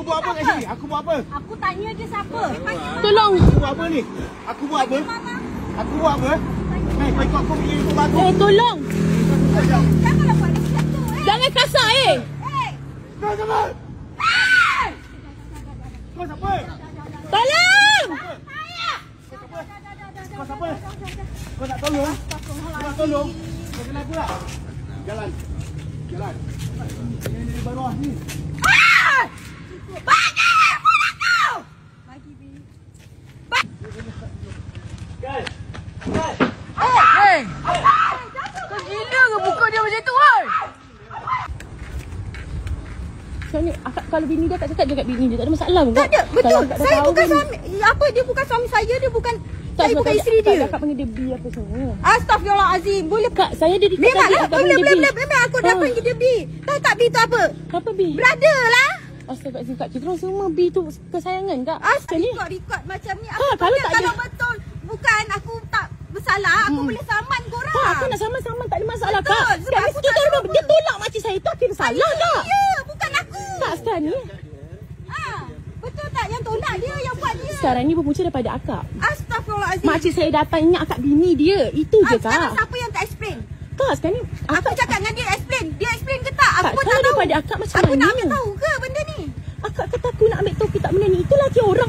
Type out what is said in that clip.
buat apa kat sini? Aku buat apa? Aku tanya dia siapa. Tolong. Aku buat apa ni? Aku buat apa? Aku buat apa? Hei, kau ikut aku punya info aku. Tolong. Janganlah buat macam tu. Jangan kasar Kau siapa? Kau siapa? Tolong. Kau siapa? Kau nak tolong? Kau nak tolong? Kau kenapa tak? Jalan. Jalan. Ini di bawah ni. Kau gila ke buka dia macam tu, oi? Macam ni, kalau bini dia tak cakap dia kat bini dia, tak ada masalah pun. Tak ada, betul. Kalau tak Saya tahu bukan kan. suami. Apa, dia bukan suami saya, dia bukan saya bukan Tak, isteri dia. Kakak panggil dia B apa semua. Astagfirullahalazim. Boleh Kak, saya dia dekat memanglah, kakak panggil dia B. memang aku dah panggil dia B. Tahu tak B tu apa? Apa B? Brother lah. Astagfirullahaladzim, Kak. Kita orang semua B tu kesayangan, Kak. Macam ni. Record macam ni. Ha, Aku kalau tanya, tak kalau ada- betul bukan aku tak bersalah, aku boleh saman korang. Kak, aku nak sama-sama tak ada masalah, Betul, Kak. sebab Sekarang aku kita tak orang tahu dia apa. tolak makcik saya tu, akhir salah, Kak. Ya, bukan aku. Tak, sekarang ni. Betul tak yang tolak dia, yang buat dia? Sekarang ni berpunca daripada akak. Astagfirullahalazim. Makcik saya datang ingat akak bini dia. Itu je, Sekarang Kak. siapa yang tak explain? Kak, sekarang ni Aku cakap dengan dia explain. Dia explain ke tak? Aku Kak, pun kalau tak tahu. daripada akak macam Aku nak mana? ambil tahu ke benda ni? Akak kata aku nak ambil topik tak benda ni. Itulah dia orang